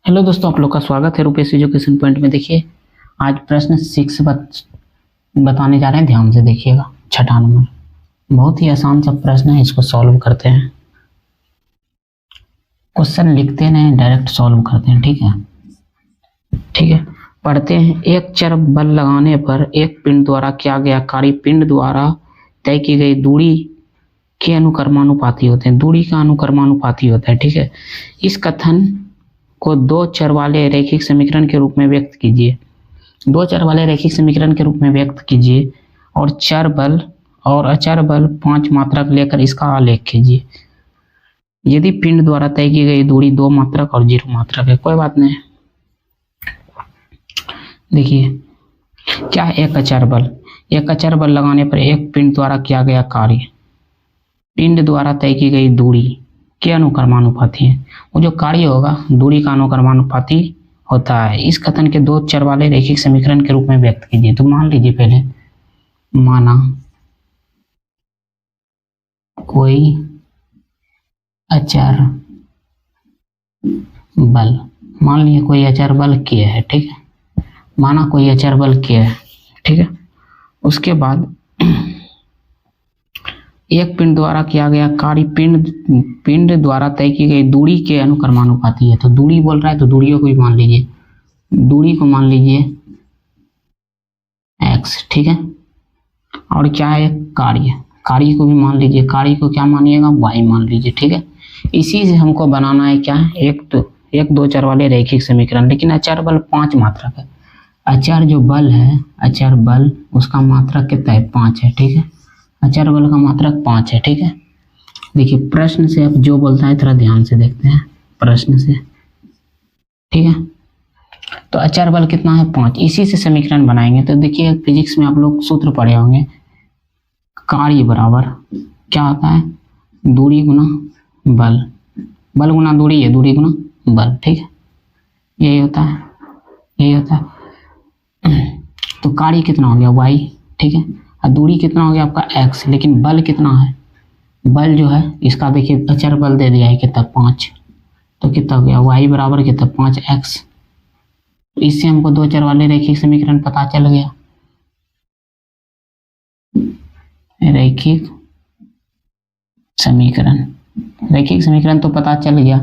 Hello दोस्तों, आप लोग का स्वागत है रुपेश एजुकेशन पॉइंट में। देखिए, आज प्रश्न 6 बताने जा रहे हैं। ध्यान से देखिएगा। छठा नंबर, बहुत ही आसान सा प्रश्न है, इसको सॉल्व करते हैं। क्वेश्चन लिखते नहीं, डायरेक्ट सॉल्व करते हैं। ठीक है। पढ़ते हैं। एक चर बल लगाने पर एक पिंड द्वारा किया गया कार्य पिंड द्वारा तय की गई दूरी के अनुक्रमानुपाती होते हैं। दूरी का अनुक्रमानुपाती होता है। ठीक है। इस कथन को दो चर वाले रैखिक समीकरण के रूप में व्यक्त कीजिए। दो चर वाले रैखिक समीकरण के रूप में व्यक्त कीजिए और चर बल और अचर बल 5 मात्रक लेकर इसका आलेख कीजिए। यदि पिंड द्वारा तय की गई दूरी 2 मात्रक और 0 मात्रक है, कोई बात नहीं। देखिए क्या है, एक अचर बल। एक अचर बल लगाने पर एक पिंड द्वारा किया गया कार्य पिंड द्वारा तय की गई दूरी के अनुक्रमानुपाती है। वो जो कार्य होगा दूरी का अनुक्रमानुपाती होता है। इस कथन के दो चर वाले रैखिक समीकरण के रूप में व्यक्त कीजिए। तो मान लीजिए, पहले माना कोई अचर बल, मान लीजिए कोई अचर बल के है। ठीक है। माना कोई अचर बल के है। ठीक है। उसके बाद एक पिंड द्वारा किया गया कार्य पिंड द्वारा तय की गई दूरी के अनुक्रमानुपाती है। तो दूरी बोल रहा है तो दूरियों को भी मान लीजिए। दूरी को मान लीजिए x। ठीक है। और क्या है, कार्य को भी मान लीजिए। कार्य को क्या मानिएगा, y मान लीजिए। ठीक है। इसी से हमको बनाना है क्या, एक दो चर वाले रैखिक समीकरण। लेकिन अचर बल 5 मात्रक है। अचर जो बल है, अचर बल उसका मात्रक कितना है, 5 है। ठीक है। अचर बल का मात्रक 5 है। ठीक है। देखिए प्रश्न से अब जो बोलता है थोड़ा ध्यान से देखते हैं प्रश्न से। ठीक है। तो अचर बल कितना है, 5। इसी से समीकरण बनाएंगे। तो देखिए फिजिक्स में आप लोग सूत्र पढ़े होंगे, कार्य बराबर क्या होता है, दूरी गुना बल। बल गुना दूरी है, दूरी गुना बल। ठीक है। यही होता है। तो कार्य कितना हो गया, y। ठीक है। और दूरी कितना हो गया आपका x। लेकिन बल कितना है, बल जो है इसका देखिए अचर बल दे दिया है कितना, 5। तो कितना हो गया, y बराबर कितना, 5x। तो इससे हमको दो चर वाले रैखिक समीकरण पता चल गया। रैखिक समीकरण तो पता चल गया।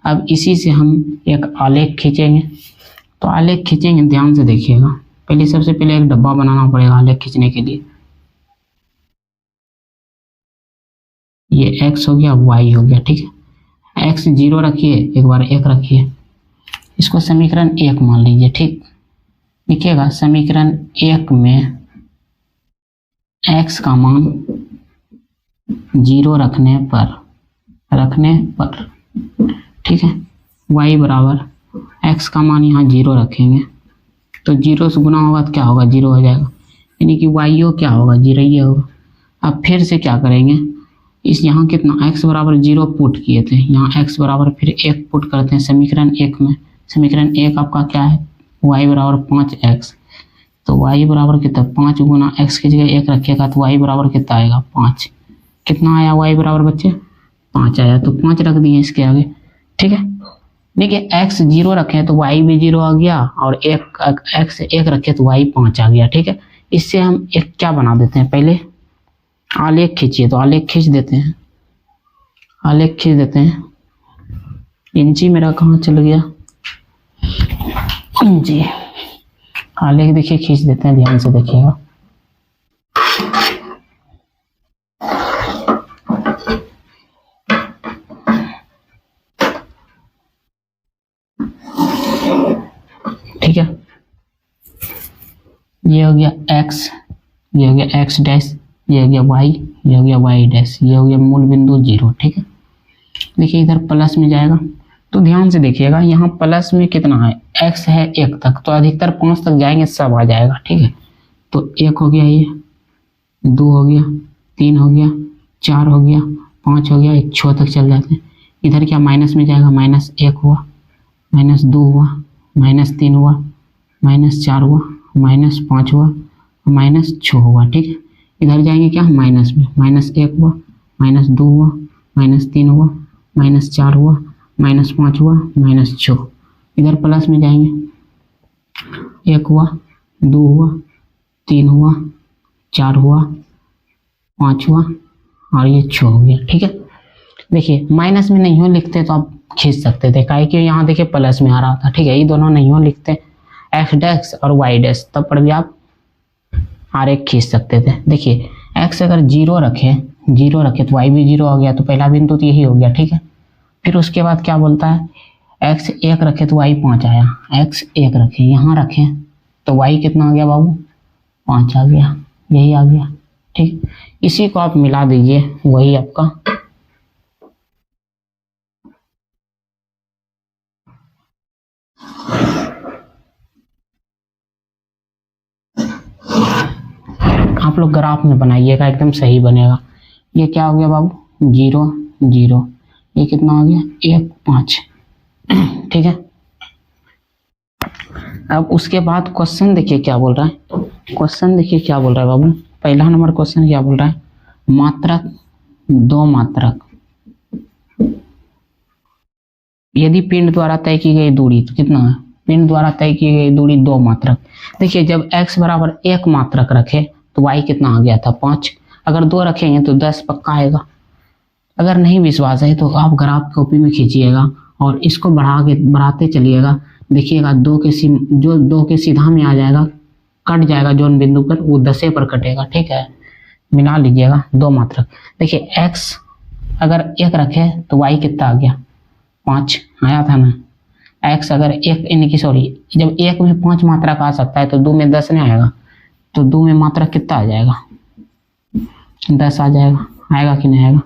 अब इसी से हम एक आलेख खींचेंगे। तो आलेख खींचेंगे, ध्यान से देखिएगा। पहले सबसे पहले एक डब्बा बनाना पड़ेगा आलेख खींचने के लिए। ये x हो गया, y हो गया। ठीक है। x 0 रखिए, एक बार 1 रखिए। इसको समीकरण 1 मान लीजिए। ठीक। लिखिएगा समीकरण 1 में x का मान 0 रखने पर ठीक है, y बराबर x का मान यहाँ 0 रखेंगे तो 0 से गुना होगा तो क्या होगा, 0 हो जाएगा। यानी कि y क्या होगा, 0 ही होगा। अब फिर से क्या करेंगे, इस यहाँ कितना x बराबर 0 पुट किए थे, यहाँ x बराबर फिर 1 पुट करते हैं समीकरण 1 में। समीकरण 1 आपका क्या है, y बराबर 5x। तो y बराबर कितना, 5 गुना x की जगह 1 रखिएगा तो y बराबर कितना आएगा, 5। कितना आया y बराबर बच्चे, 5 आया। तो 5 रख दिए इसके आगे। ठीक है। देखिए x 0 रखे तो y भी 0 आ गया और x 1 रखे तो y 5 आ गया। ठीक है। इससे हम एक क्या बना देते हैं, पहले आलेख खींचिए। तो आलेख खींच देते हैं। इंची मेरा कहाँ चल गया, इंची। आलेख देखिए खींच देते हैं, ध्यान से देखिएगा। ठीक है। ये हो गया x, ये हो गया x डैश, ये हो गया y, ये हो गया y डैश, ये हो गया मूल बिंदु 0। ठीक है। देखिए इधर प्लस में जाएगा तो ध्यान से देखिएगा, यहाँ प्लस में कितना है, x है 1 तक, तो अधिकतर 5 तक जाएंगे सब आ जाएगा। ठीक है। तो 1 हो गया, ये 2 हो गया, 3 हो गया, 4 हो गया, 5 हो गया, 6 तक चल जाते हैं। इधर क्या माइनस में जाएगा, -1 हुआ, -2 हुआ, -3 हुआ, -4 हुआ, -5 हुआ, -6 हुआ। ठीक है। इधर जाएंगे क्या, माइनस में, -1 हुआ, -2 हुआ, -3 हुआ, -4 हुआ, -5 हुआ, -6। इधर प्लस में जाएंगे, 1 हुआ, 2 हुआ, 3 हुआ, 4 हुआ, 5 हुआ और ये 6 हो गया। ठीक है, देखिए माइनस में नहीं हो लिखते तो आप खींच सकते थे, काहे कि यहाँ देखिए प्लस में आ रहा था। ठीक है, ये दोनों नहीं हो लिखते एक्स डैश और वाई डैश, तब पर भी आप R1 खींच सकते थे। देखिए एक्स अगर 0 रखे तो वाई भी 0 हो गया, तो पहला बिंदु तो यही हो गया। ठीक है, फिर उसके बाद क्या बोलता है, एक्स 1 रखे तो वाई 5 आया, एक्स 1 रखे यहाँ रखे तो वाई कितना आ गया बाबू, 5 आ गया, यही आ गया। ठीक, इसी को आप मिला दीजिए, वही आपका आप लोग ग्राफ में बनाइएगा, एकदम सही बनेगा। ये क्या हो गया बाबू, 0 0, ये कितना हो गया, 1 5। ठीक है, अब उसके बाद क्वेश्चन देखिए क्या बोल रहा है, क्वेश्चन देखिए क्या बोल रहा है बाबू। पहला नंबर क्वेश्चन क्या बोल रहा है, मात्रक 2 मात्रक यदि पिंड द्वारा तय की गई दूरी, तो कितना है, पिंड द्वारा तय की गई दूरी 2 मात्रक। देखिए जब x बराबर 1 मात्रक रखे तो y कितना आ गया था, 5। अगर 2 रखेंगे तो 10 पक्का आएगा। अगर नहीं विश्वास है तो आप ग्राफ कॉपी में खींचिएगा और इसको बढ़ाते चलिएगा। देखिएगा 2 के सीधा में आ जाएगा, कट जाएगा जोन बिंदु पर, वो 10 पर कटेगा। ठीक है, मिला लीजिएगा 2 मात्रक। देखिए x अगर 1 रखे तो y कितना आ गया, 5 आया था ना। x अगर 1 यानी कि सॉरी, जब 1 में 5 मात्रक आ सकता है तो 2 में 10 नहीं आएगा, तो 2 में मात्रक कितना आ जाएगा, 10 आ जाएगा। आएगा कि नहीं आएगा।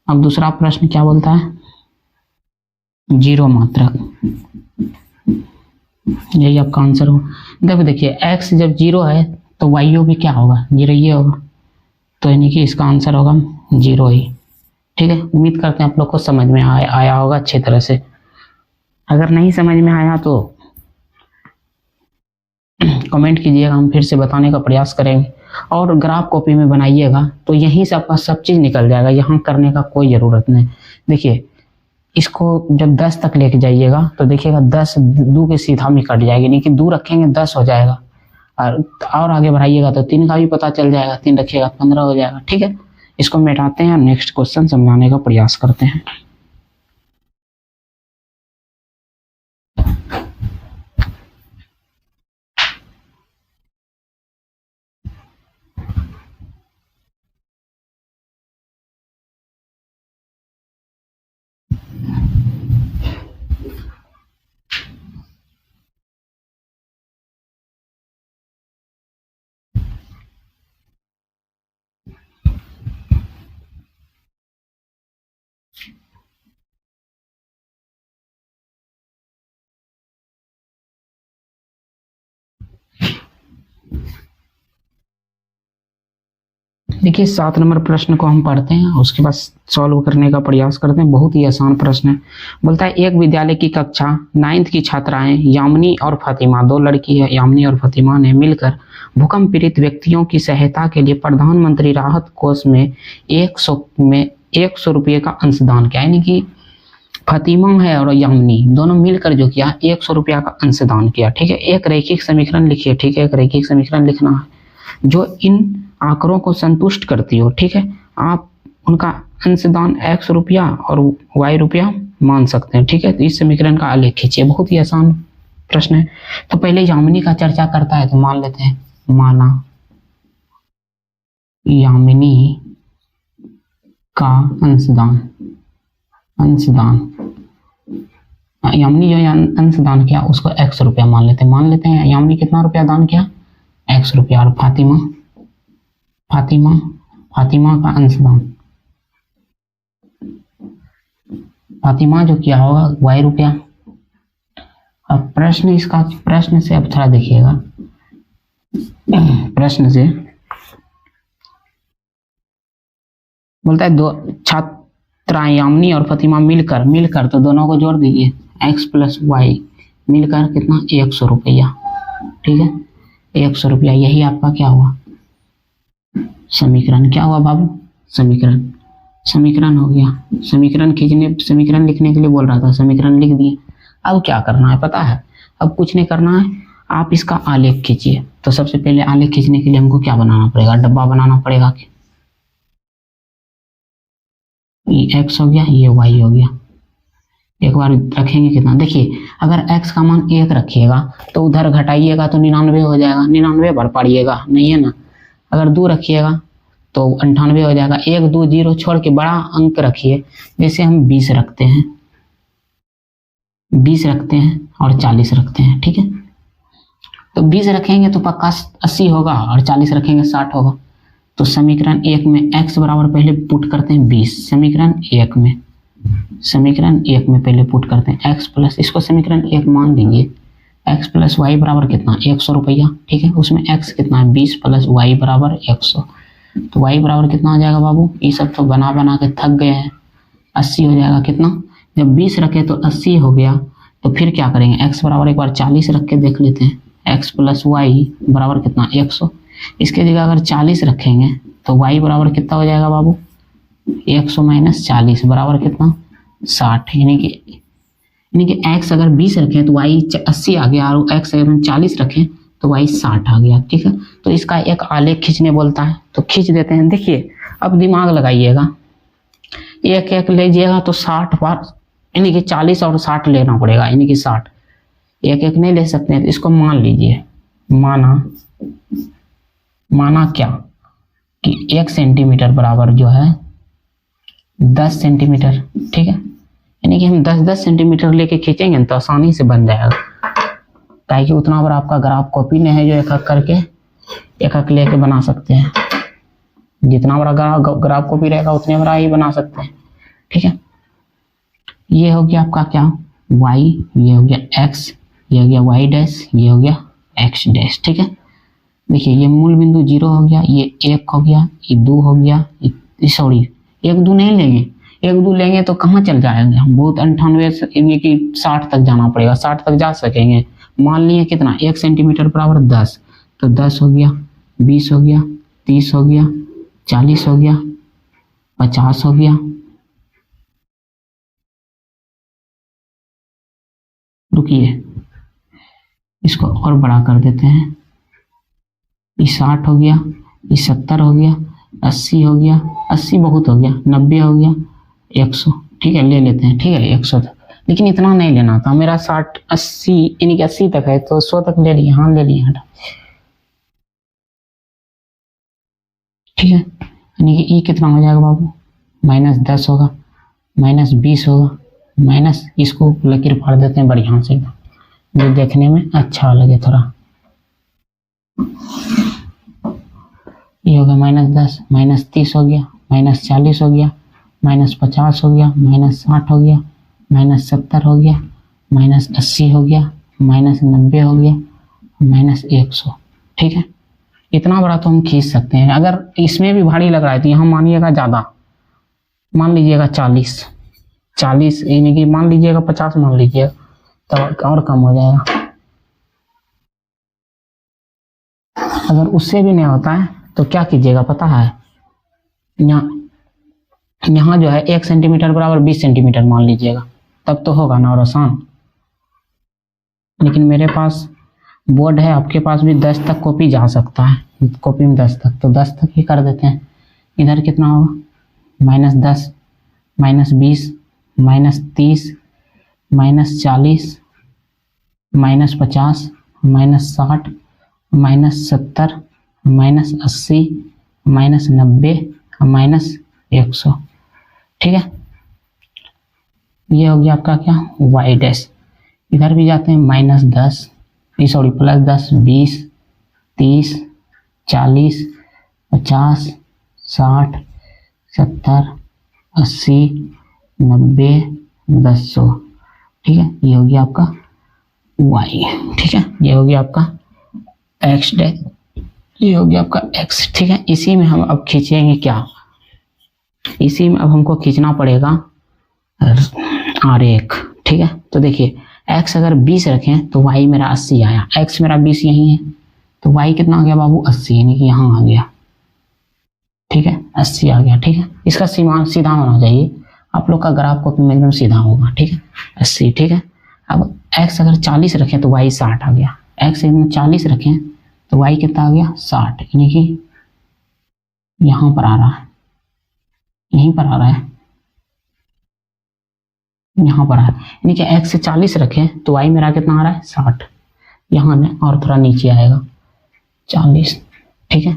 अब दूसरा प्रश्न क्या बोलता है, 0 मात्रक, यही आपका आंसर हो। देखिए x जब 0 है तो y भी क्या होगा, 0 ये होगा, तो यानी कि इसका आंसर होगा 0 ही। ठीक है, उम्मीद करते हैं आप लोग को समझ में आया होगा अच्छी तरह से। अगर नहीं समझ में आया तो कमेंट कीजिएगा, हम फिर से बताने का प्रयास करेंगे। और ग्राफ कॉपी में बनाइएगा तो यहीं से आपका सब चीज़ निकल जाएगा, यहाँ करने का कोई ज़रूरत नहीं। देखिए इसको जब 10 तक लेके जाइएगा तो देखिएगा 10 2 के सीधा में कट जाएगी, नहीं कि 2 रखेंगे 10 हो जाएगा, और आगे बढ़ाइएगा तो 3 का भी पता चल जाएगा, 3 रखिएगा 15 हो जाएगा। ठीक है, इसको मिटाते हैं, नेक्स्ट क्वेश्चन समझाने का प्रयास करते हैं। देखिए 7 नंबर प्रश्न को हम पढ़ते हैं, उसके बाद सॉल्व करने का प्रयास करते हैं। बहुत ही आसान प्रश्न है। बोलता है एक विद्यालय की कक्षा 9th की छात्राएं यामिनी और फातिमा, 2 लड़की है यामिनी और फातिमा, ने मिलकर भूकंप पीड़ित व्यक्तियों की सहायता के लिए प्रधानमंत्री राहत कोष में 100 रुपये का अंशदान किया। यानी कि फातिमा है और यामिनी दोनों मिलकर जो किया 100 रुपया का अंशदान किया। ठीक है, एक रैखिक समीकरण लिखिए। ठीक है, एक रैखिक समीकरण लिखना है जो इन आंकड़ों को संतुष्ट करती हो। ठीक है, आप उनका अंशदान x रुपया और y रुपया मान सकते हैं। ठीक है, तो इस समीकरण का आलेख खींचिए। बहुत ही आसान प्रश्न है। तो पहले यामिनी का चर्चा करता है तो मान लेते हैं, माना यामिनी का अंशदान यामिनी जो अंशदान किया उसको x रुपया मान लेते हैं। यामिनी कितना रुपया दान किया, x रुपया। और फातिमा का अंशदान, फातिमा जो किया होगा y रुपया। अब प्रश्न से अब थोड़ा देखिएगा, प्रश्न से बोलता है 2 छात्राएं यामिनी और फातिमा मिलकर तो दोनों को जोड़ दीजिए, x प्लस वाई मिलकर कितना, 100 रुपया। ठीक है, 100 रुपया, यही आपका क्या हुआ, समीकरण। क्या हुआ बाबू, समीकरण हो गया। समीकरण लिखने के लिए बोल रहा था, समीकरण लिख दिए। अब क्या करना है पता है? अब कुछ नहीं करना है, आप इसका आलेख खींचिए। तो सबसे पहले आलेख खींचने के लिए हमको क्या बनाना पड़ेगा? डब्बा बनाना पड़ेगा। ये x हो गया, ये y हो गया। एक बार रखेंगे कितना, देखिए अगर x का मान 1 रखिएगा तो उधर घटाइएगा तो 99 हो जाएगा, 99 भर पाड़िएगा नहीं है ना। अगर 2 रखिएगा तो 98 हो जाएगा। 1 2 0 छोड़ के बड़ा अंक रखिए, जैसे हम 20 रखते हैं, 20 रखते हैं और 40 रखते हैं, ठीक है। तो 20 रखेंगे तो पक्का 80 होगा और 40 रखेंगे 60 होगा। तो समीकरण 1 में x बराबर पहले पुट करते हैं 20, समीकरण 1 में, समीकरण 1 में पहले पुट करते हैं x प्लस, इसको समीकरण 1 मान लीजिए, x प्लस वाई बराबर कितना 100 रुपया, ठीक है। उसमें x कितना है 20 प्लस y बराबर 100, तो y बराबर कितना हो जाएगा बाबू? ये सब तो बना बना के थक गए हैं, 80 हो जाएगा। कितना? जब 20 रखे तो 80 हो गया, तो फिर क्या करेंगे? x बराबर एक बार 40 रख के देख लेते हैं, x प्लस वाई बराबर कितना 100। इसके जगह अगर 40 रखेंगे तो y बराबर कितना हो जाएगा बाबू? 100 माइनस 40 बराबर कितना 60, यानी कि x अगर 20 रखें तो y 80 आ गया, और x अगर हम 40 रखें तो y 60 आ गया, ठीक है। तो इसका एक आलेख खींचने बोलता है, तो खींच देते हैं। देखिए अब दिमाग लगाइएगा, एक एक लीजिएगा तो 60 बार, यानी कि 40 और 60 लेना पड़ेगा, यानी कि 60, एक एक नहीं ले सकते हैं। तो इसको मान लीजिए, माना क्या कि 1 सेंटीमीटर बराबर जो है 10 सेंटीमीटर, ठीक है। यानी कि हम 10-10 सेंटीमीटर लेके खींचेंगे तो आसानी से बन जाएगा, ताकि उतना बड़ा आपका ग्राफ कॉपी नहीं है जो एक एक करके एक एक लेके बना सकते हैं। जितना बड़ा ग्राफ कॉपी रहेगा उतने बड़ा ही बना सकते हैं, ठीक है। ये हो गया आपका क्या y, ये हो गया x, ये हो गया y डैश, ये हो गया x डैश, ठीक है। देखिए ये मूल बिंदु 0 हो गया, ये 1 हो गया, ये 2 हो गया, सॉरी 1 2 नहीं लेंगे, 1 2 लेंगे तो कहाँ चल जाएंगे हम, बहुत 98 यानी कि 60 तक जाना पड़ेगा, 60 तक जा सकेंगे। मान लिए कितना 1 सेंटीमीटर बराबर 10, तो 10 हो गया, 20 हो गया, 30 हो गया, 40 हो गया, 50 हो गया। रुकिए इसको और बड़ा कर देते हैं, ये 60 हो गया, ये 70 हो गया, 80 हो गया, 80 बहुत हो गया, 90 हो गया, 100, ठीक है ले लेते हैं, ठीक है 100 तक। लेकिन इतना नहीं लेना था मेरा, 60 80 यानी कि 80 तक है तो 100 तक ले लिए, हाँ ले लिए हटा, ठीक है। यानी कि ये कितना हो जाएगा बाबू? -10 होगा, -20 होगा, माइनस, इसको लकीर फाड़ देते हैं बढ़िया से जो देखने में अच्छा लगे थोड़ा। ये हो गया -10, -30 हो गया, -40 हो गया, -50 हो गया, -60 हो गया, -70 हो गया, -80 हो गया, -90 हो गया, -100, ठीक है। इतना बड़ा तो हम खींच सकते हैं। अगर इसमें भी भारी लग रहा है तो यहाँ मानिएगा ज़्यादा, मान लीजिएगा 40 यानी कि मान लीजिएगा 50 मान लीजिएगा, तो और कम हो जाएगा। अगर उससे भी नहीं होता है तो क्या कीजिएगा पता है, यहाँ जो है 1 सेंटीमीटर बराबर 20 सेंटीमीटर मान लीजिएगा, तब तो होगा ना और आसान। लेकिन मेरे पास बोर्ड है, आपके पास भी 10 तक कॉपी जा सकता है, कॉपी में 10 तक, तो 10 तक ही कर देते हैं। इधर कितना होगा? -10, -20, -30, -40, -50, -60, -70, -80, -90, -100, ठीक है। ये हो गया आपका क्या y डैश। इधर भी जाते हैं -10, सॉरी +10, 20, 30, 40, 50, 60, 70, 80, 90, 100, ठीक है। ये हो गया आपका y, ठीक है। ये हो गया आपका x डैश, ये हो गया आपका x, ठीक है। इसी में हम अब खींचेंगे क्या, इसी में अब हमको खींचना पड़ेगा आरेख, ठीक है। तो देखिए x अगर 20 रखें तो y मेरा 80 आया, x मेरा 20 यही है, तो y कितना आ गया बाबू 80, यानी कि यहाँ आ गया, ठीक है 80 आ गया, ठीक है। इसका सीधा होना चाहिए, आप लोग का ग्राफ को एकदम सीधा होगा, ठीक है 80, ठीक है। अब x अगर 40 रखें तो y 60 आ गया, x में 40 रखें तो y कितना आ गया 60, यानी कि यहाँ पर आ रहा है, यहीं पर आ रहा है, यहाँ पर आ रहा है, यानी कि x से 40 रखें तो y मेरा कितना आ रहा है 60, यहाँ में और थोड़ा नीचे आएगा 40, ठीक है।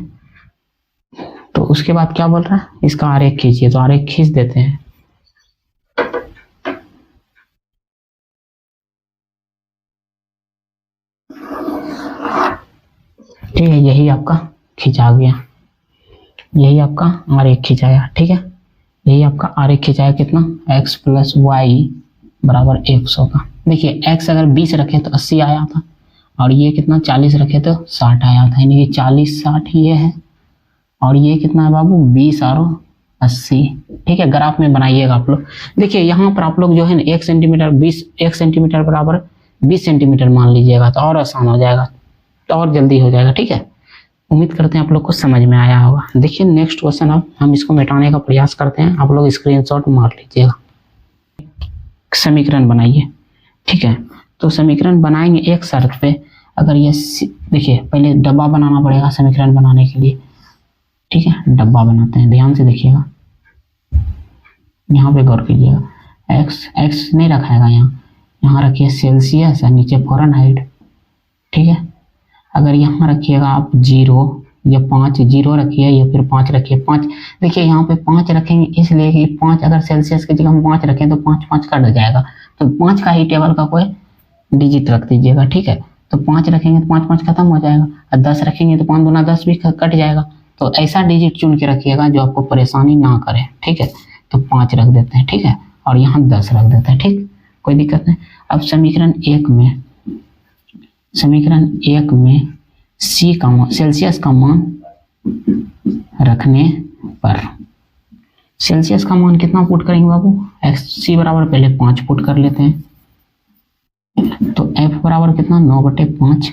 तो उसके बाद क्या बोल रहा है, इसका आरेख खींचिए, तो आरेख खींच देते हैं। ठीक है, यही आपका खिंचा गया, यही आपका आरेख खिंचाया, ठीक है, यही आपका आरेख खिंचाया कितना, x प्लस वाई बराबर 100 का। देखिए x अगर 20 रखे तो 80 आया था, और ये कितना 40 रखे तो 60 आया था, यानी कि 40 60 ये है, और ये कितना है बाबू 20 और 80, ठीक है। ग्राफ में बनाइएगा आप लोग। देखिए यहाँ पर आप लोग जो है ना 1 सेंटीमीटर 1 सेंटीमीटर बराबर 20 सेंटीमीटर मान लीजिएगा तो और आसान हो जाएगा, तो और जल्दी हो जाएगा, ठीक है। उम्मीद करते हैं आप लोग को समझ में आया होगा। देखिए नेक्स्ट क्वेश्चन, अब हम इसको मिटाने का प्रयास करते हैं, आप लोग स्क्रीनशॉट मार लीजिएगा। समीकरण बनाइए, ठीक है। तो समीकरण बनाएंगे एक शर्त पे, अगर ये देखिए पहले डब्बा बनाना पड़ेगा समीकरण बनाने के लिए, ठीक है। डब्बा बनाते हैं, ध्यान से देखिएगा, यहाँ पे गौर कीजिएगा, एक्स नहीं रखाएगा, यहाँ रखिए सेल्सियस और नीचे फ़ारेनहाइट, ठीक है। अगर यहाँ रखिएगा आप 0 या 5, 0 रखिए या फिर 5 रखिए, 5 देखिए यहाँ पे 5 रखेंगे इसलिए कि 5 अगर सेल्सियस की जगह हम 5 रखें तो 5 5 कट जाएगा, तो 5 का ही टेबल का कोई डिजिट रख दीजिएगा, ठीक है। तो 5 रखेंगे तो 5 5 खत्म हो जाएगा, और 10 रखेंगे तो 5 दूना 10 भी कट जाएगा, तो ऐसा डिजिट चुन के रखिएगा जो आपको परेशानी ना करे, ठीक है। तो 5 रख देते हैं, ठीक है, और यहाँ 10 रख देते हैं, ठीक, कोई दिक्कत नहीं। अब समीकरण 1 में C का मान, सेल्सियस का मान रखने पर सेल्सियस का मान कितना पुट करेंगे बाबू, C बराबर पहले 5 पुट कर लेते हैं, तो F बराबर कितना 9/5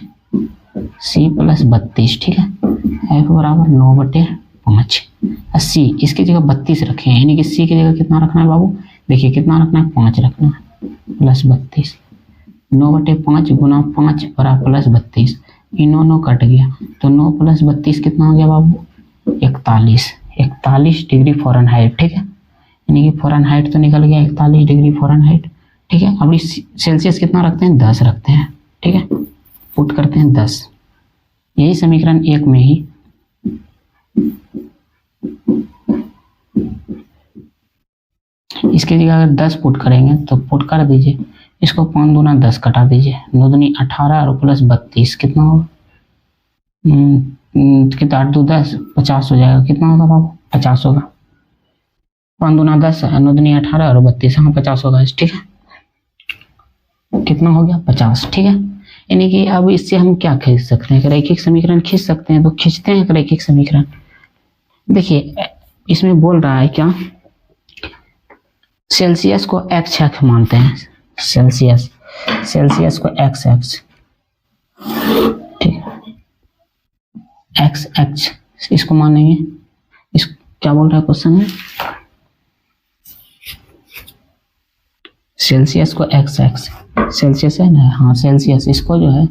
C प्लस 32, ठीक है। F बराबर 9/5, C इसकी जगह 32 रखे हैं, यानी कि C की जगह कितना रखना है बाबू, देखिए कितना रखना है 5 रखना है, प्लस 32, 9/5 गुना 5 बराबर प्लस 32, इन्हों कट गया, तो 9 प्लस 32 कितना हो गया बाबू 41 डिग्री फ़ारेनहाइट, ठीक है। यानी कि फ़ारेनहाइट तो निकल गया 41 डिग्री फ़ारेनहाइट, ठीक है। अब सेल्सियस कितना रखते हैं 10 रखते हैं, ठीक है, पुट करते हैं 10, यही समीकरण 1 में ही इसकी जगह अगर 10 पुट करेंगे तो पुट कर दीजिए, इसको 5 दूना 10 कटा दीजिए, 9 दूनी 18 और प्लस 32 कितना होगा, कितना 8 2 10 50 हो जाएगा, कितना होगा बाबू 50 होगा, 5 दूना 10 9 दूनी 18 और 32, हाँ 50 होगा, ठीक है, कितना हो गया 50, ठीक है। यानी कि अब इससे हम क्या खींच सकते हैं, रैखिक समीकरण खींच सकते हैं, तो खींचते हैं रैखिक समीकरण। देखिए इसमें बोल रहा है क्या, सेल्सियस को x अक्ष मानते हैं, सेल्सियस को x अक्ष, ठीक है, x अक्ष इसको मानेंगे, इस क्या बोल रहा है क्वेश्चन में, सेल्सियस को x अक्ष, सेल्सियस है ना, हाँ सेल्सियस, इसको जो है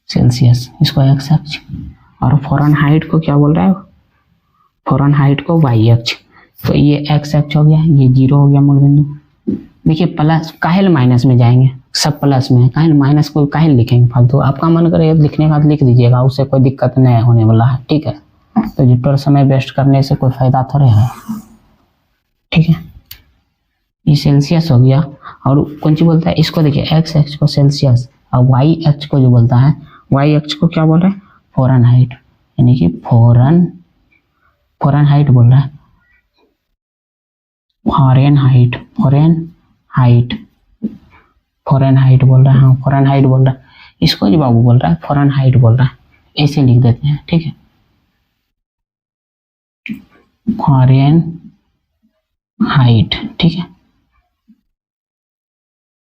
सेल्सियस इसको x अक्ष, और फ़ारेनहाइट को क्या बोल रहा है, फ़ारेनहाइट को y अक्ष, तो ये x अक्ष हो गया, ये 0 हो गया मूल बिंदु। देखिए प्लस काहेल माइनस में जाएंगे, सब प्लस में है, काहेल माइनस को काहेल लिखेंगे फालतू, आपका मन करे लिखने का लिख दीजिएगा, उससे कोई दिक्कत नहीं होने वाला है, ठीक है। तो जितना समय वेस्ट करने से कोई फायदा थोड़े है, ठीक है। ये सेल्सियस हो गया, और कौन सी बोलता है इसको, देखिए x अक्ष को सेल्सियस और y अक्ष को जो बोलता है, y अक्ष को क्या बोल रहा है फ़ारेनहाइट, यानी कि फ़ारेनहाइट बोल रहा है, फ़ारेनहाइट बोल रहा है, हाँ फ़ारेनहाइट बोल रहा है, इसको जो बाबू बोल रहा है फ़ारेनहाइट बोल रहा है, ऐसे लिख देते हैं, ठीक है, फ़ारेनहाइट, ठीक है।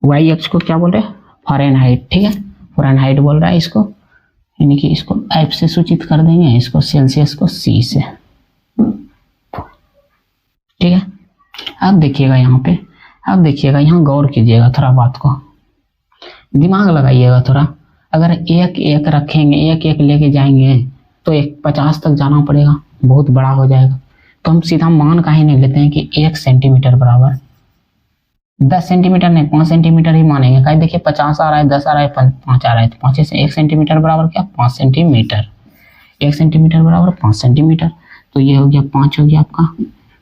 y अक्ष को क्या बोल रहे हैं फ़ारेनहाइट, ठीक है, फ़ारेनहाइट बोल रहा है इसको, यानी कि इसको F से सूचित कर देंगे, इसको सेल्सियस को C से, ठीक है। अब देखिएगा यहाँ पे, अब देखिएगा यहाँ गौर कीजिएगा थोड़ा बात को, दिमाग लगाइएगा थोड़ा। अगर एक एक रखेंगे, एक एक लेके जाएंगे तो 50 तक जाना पड़ेगा, बहुत बड़ा हो जाएगा। तो हम सीधा मान काहे नहीं लेते हैं कि 1 सेंटीमीटर बराबर 10 सेंटीमीटर नहीं 5 सेंटीमीटर ही मानेंगे। कहीं देखिए 50 आ रहा है, 10 आ रहा है, 5 आ रहा है, तो 5 से 1 सेंटीमीटर बराबर क्या 5 सेंटीमीटर, 1 सेंटीमीटर बराबर 5 सेंटीमीटर। तो ये हो गया 5 हो गया आपका,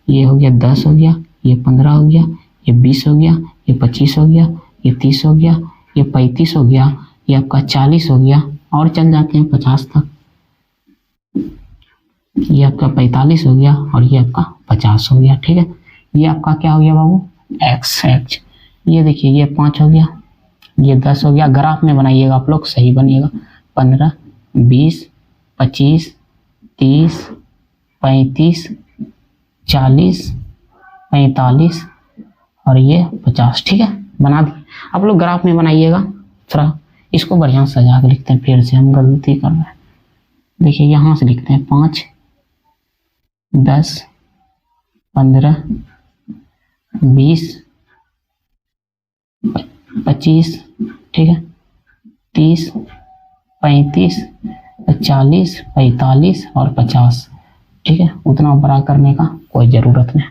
ये हो गया 10 हो गया, ये 15 हो गया, ये 20 हो गया, ये 25 हो गया, ये 30 हो गया, ये 35 हो गया, ये आपका 40 हो गया, और चल जाते हैं 50 तक, ये आपका 45 हो गया, और ये आपका 50 हो गया। ठीक है, ये आपका क्या हो गया बाबू एक्स। ये देखिए ये 5 हो गया, ये 10 हो गया। ग्राफ में बनाइएगा आप लोग, सही बनिएगा। 15, 20, 25, 30, 35, 40, 45 और ये 50। ठीक है, बना दिए आप लोग। ग्राफ में बनाइएगा, थोड़ा इसको बढ़िया सजा के लिखते हैं, फिर से हम गलती कर रहे हैं। देखिए यहाँ से लिखते हैं 5, 10, 15, 20, 25, ठीक है, 30, 35, 40, 45 और 50। ठीक है, उतना बड़ा करने का कोई ज़रूरत नहीं।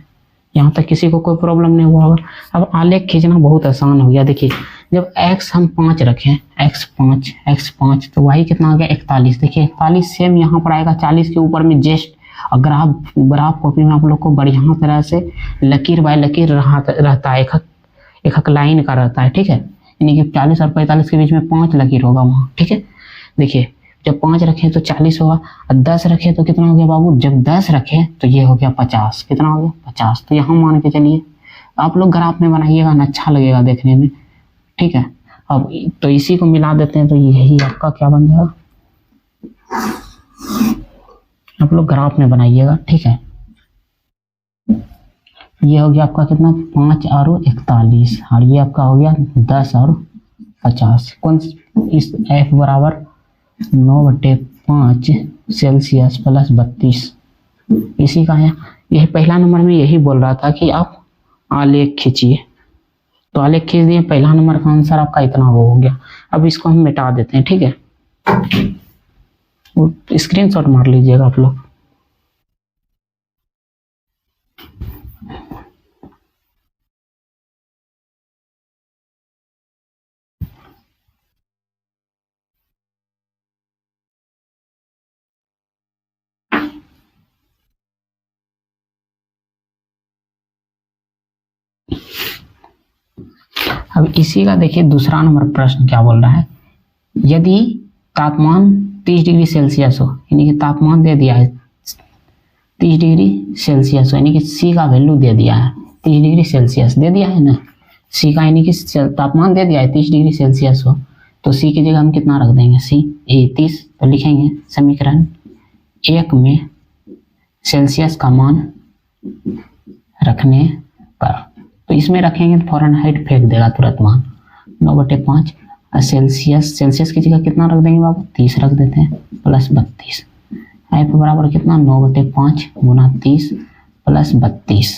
यहाँ तक किसी को कोई प्रॉब्लम नहीं हुआ होगा। अब आलेख खींचना बहुत आसान हो गया। देखिए जब x हम 5 रखें, x 5 तो y कितना आ गया 41। देखिए 41 सेम यहाँ पर आएगा 40 के ऊपर में जस्ट। और ग्राफ कॉपी में आप लोग को बढ़िया तरह से लकीर बाय लकीर रहता है, एक लाइन का रहता है। ठीक है, यानी कि 40 और 45 के बीच में 5 लकीर होगा वहाँ। ठीक है, देखिए जब 5 रखे तो 40 होगा, और 10 रखे तो कितना हो गया बाबू, जब 10 रखे तो ये हो गया 50। कितना हो गया 50। तो यहाँ मान के चलिए, आप लोग ग्राफ में बनाइएगा ना, अच्छा लगेगा देखने में। ठीक है, अब तो इसी को मिला देते हैं, तो यही आपका क्या बन जाएगा, आप लोग ग्राफ में बनाइएगा। ठीक है, ये हो गया आपका कितना 5 और 41, और ये आपका हो गया 10 और 50। कौन इस f बराबर 9/5 सेल्सियस प्लस 32 इसी का है। यही पहला नंबर में यही बोल रहा था कि आप आलेख खींचिए, तो आलेख खींच दिए। पहला नंबर का आंसर आपका इतना वो हो गया। अब इसको हम मिटा देते हैं। ठीक है, स्क्रीनशॉट मार लीजिएगा आप लोग। अब इसी का देखिए दूसरा नंबर प्रश्न क्या बोल रहा है। यदि तापमान 30 डिग्री सेल्सियस हो, यानी कि तापमान दे दिया है 30 डिग्री सेल्सियस हो, यानी कि सी का वैल्यू दे दिया है 30 डिग्री सेल्सियस दे दिया है ना, सी का यानी कि तापमान दे दिया है 30 डिग्री सेल्सियस हो, तो सी की जगह हम कितना रख देंगे, सी 30। तो लिखेंगे समीकरण 1 में सेल्सियस का मान रखने पर, तो इसमें रखेंगे तो फ़ारेनहाइट फेंक देगा तुरंत मान 9/5। सेल्सियस की जगह कितना रख देंगे बाबू 30 रख देते हैं, प्लस 32। एफ बराबर कितना 9/5 गुना 30 प्लस 32।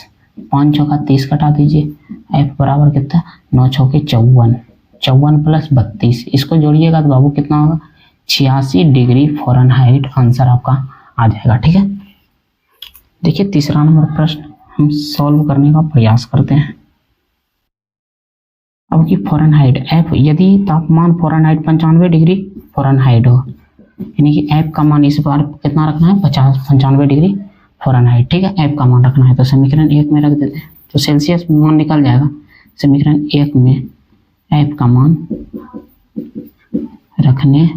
5 चौका 30 कटा दीजिए, एफ बराबर कितना 9 चौके 54, 54 प्लस 32। इसको जोड़िएगा तो बाबू कितना होगा 86 डिग्री फ़ारेनहाइट आंसर आपका आ जाएगा। ठीक है, देखिए तीसरा नंबर प्रश्न हम सॉल्व करने का प्रयास करते हैं। अब की फ़ारेनहाइट एफ, यदि तापमान फ़ारेनहाइट 95 डिग्री फ़ारेनहाइट हो, यानी कि एफ का मान इस बार कितना रखना है 95 डिग्री फ़ारेनहाइट। ठीक है, एफ का मान रखना है, तो समीकरण 1 में रख देते हैं, तो सेल्सियस में मान निकल जाएगा। समीकरण 1 में एफ का मान रखने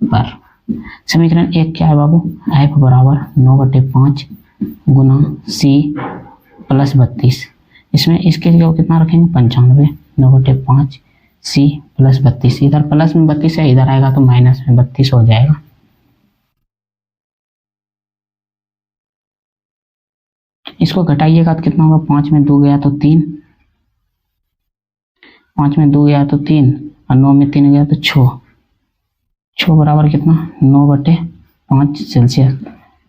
पर, समीकरण 1 क्या है बाबू, एफ बराबर 9/5 गुना सी प्लस 32। इसमें इसके लिए कितना रखेंगे 95, 9/5 सी प्लस 32। इधर प्लस में 32 है, इधर आएगा तो माइनस में 32 हो जाएगा। इसको घटाइएगा तो कितना होगा, 5 में 2 गया तो 3, 5 में 2 गया तो 3 और 9 में 3 गया तो 6। 6 बराबर कितना 9/5 सेल्सियस,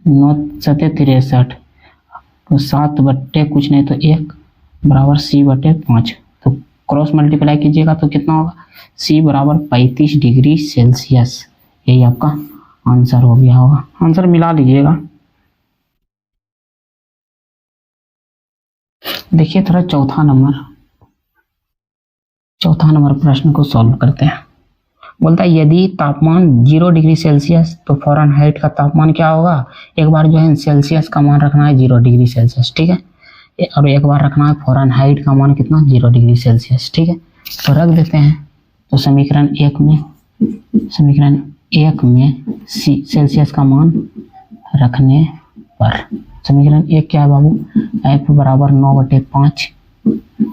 9 × 7 = 63। तो 7 बट्टे कुछ नहीं तो 1 बराबर सी बटे 5। तो क्रॉस मल्टीप्लाई कीजिएगा तो कितना होगा, सी बराबर 35 डिग्री सेल्सियस। यही आपका आंसर हो गया होगा। आंसर मिला लीजिएगा। देखिए थोड़ा चौथा नंबर प्रश्न को सॉल्व करते हैं। बोलता है यदि तापमान 0 डिग्री सेल्सियस तो फ़ारेनहाइट का तापमान क्या होगा। एक बार जो है सेल्सियस का मान रखना है 0 डिग्री सेल्सियस, ठीक है, और एक बार रखना है फ़ारेनहाइट का मान कितना, 0 डिग्री सेल्सियस, ठीक है। तो रख देते हैं। तो समीकरण एक में सेल्सियस का मान रखने पर समीकरण 1 क्या है बाबू, एफ बराबर 9/5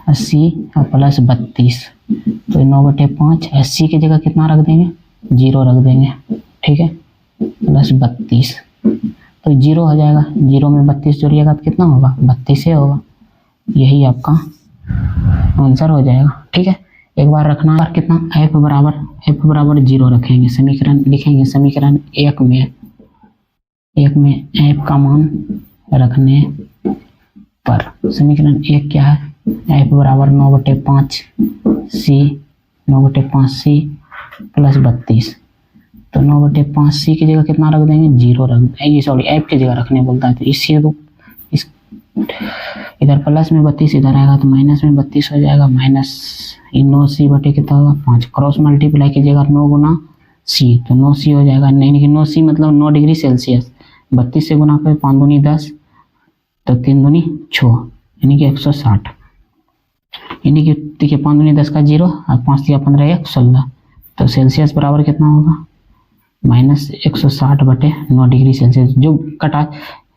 80 और प्लस 32। तो 9/5 80 की जगह कितना रख देंगे, 0 रख देंगे, ठीक है, प्लस 32। तो 0 हो जाएगा, 0 में 32 जोड़िएगा तो कितना होगा, 32 ही होगा। यही आपका आंसर हो जाएगा, ठीक है। एक बार रखना है कितना, एफ बराबर 0 रखेंगे। समीकरण लिखेंगे, समीकरण एक में एफ का मान रखने पर समीकरण 1 क्या है, एफ बराबर 9/5 सी प्लस 32। तो 9/5 सी की जगह कितना रख देंगे, 0 रख देंगे, सॉरी एफ की जगह रखने बोलता है। तो इससे तो इस इधर प्लस में 32 इधर आएगा तो माइनस में 32 हो जाएगा, माइनस 9 सी बटे कितना होगा 5। क्रॉस मल्टीप्लाई कीजिएगा 9 गुना सी तो 9 सी हो जाएगा, नहीं कि 9 सी मतलब 9 डिग्री सेल्सियस। 32 से गुना कर 5 दूनी 10 तो 3 दूनी 6 यानी कि 160। यानी कि देखिए 5 दूनी 10 का 0 और 5 दिया 15 1 16। तो सेल्सियस बराबर कितना होगा, माइनस 160 बटे 9 डिग्री सेल्सियस। जो कटा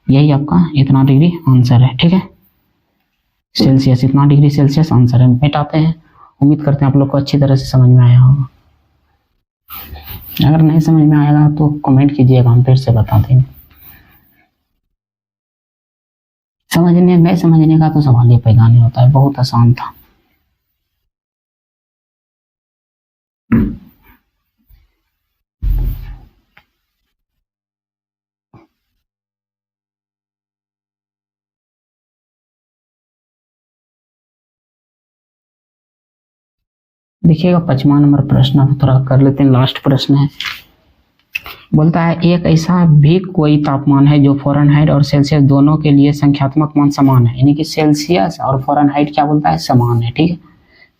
यही आपका इतना डिग्री आंसर है, ठीक है। सेल्सियस इतना डिग्री सेल्सियस आंसर है। मिटाते हैं। उम्मीद करते हैं आप लोग को अच्छी तरह से समझ में आया होगा। अगर नहीं समझ में आएगा तो कमेंट कीजिएगा, हम फिर से बता देंगे। समझने नहीं समझने का तो सवाल ही पैदा नहीं होता है, बहुत आसान था। देखिएगा 5वां नंबर प्रश्न अब थोड़ा कर लेते हैं, लास्ट प्रश्न है। बोलता है एक ऐसा भी कोई तापमान है जो फ़ारेनहाइट और सेल्सियस दोनों के लिए संख्यात्मक मान समान है। यानी कि सेल्सियस और फ़ारेनहाइट क्या बोलता है, समान है, ठीक है।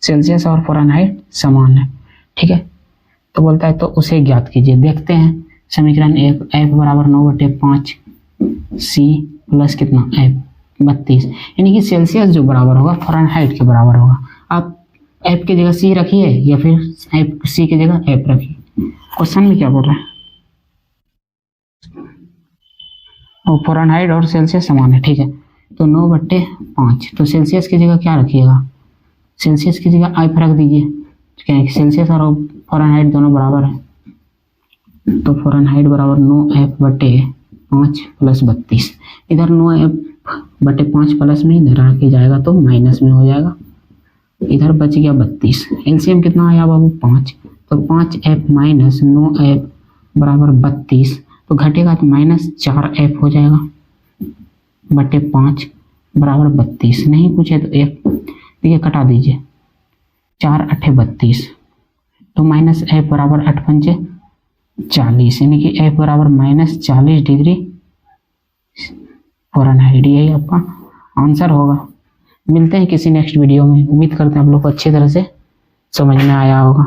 सेल्सियस और फ़ारेनहाइट समान है, ठीक है। तो बोलता है तो उसे ज्ञात कीजिए। देखते हैं समीकरण 1 एफ बराबर 9/5 सी प्लस कितना एफ 32। यानी कि सेल्सियस जो बराबर होगा फ़ारेनहाइट के बराबर होगा। आप एफ की जगह सी रखिए या फिर एफ सी की जगह एफ रखिए। क्वेश्चन में क्या बोल रहा है, और फ़ारेनहाइट और सेल्सियस समान है, ठीक है। तो 9/5 तो सेल्सियस की जगह क्या रखिएगा, सेल्सियस की जगह एफ रख दीजिए, क्या है सेल्सियस और फ़ारेनहाइट दोनों बराबर है। तो फ़ारेनहाइट बराबर 9f/5 प्लस 32। इधर 9f/5 प्लस में इधर आके जाएगा तो माइनस में हो जाएगा। इधर बच गया 32। एलसीएम कितना आया बाबू 5। तो 5f माइनस 9f बराबर 32। तो घटेगा तो -4f हो जाएगा बटे 5 बराबर 32। नहीं पूछे तो एक देखिए कटा दीजिए, 4 8 32। तो -f बराबर 8 पंचे 40 यानी कि f बराबर -40 डिग्री फ़ारेनहाइट। यही आपका आंसर होगा। मिलते हैं किसी नेक्स्ट वीडियो में। उम्मीद करते हैं आप लोग को अच्छी तरह से समझ में आया होगा।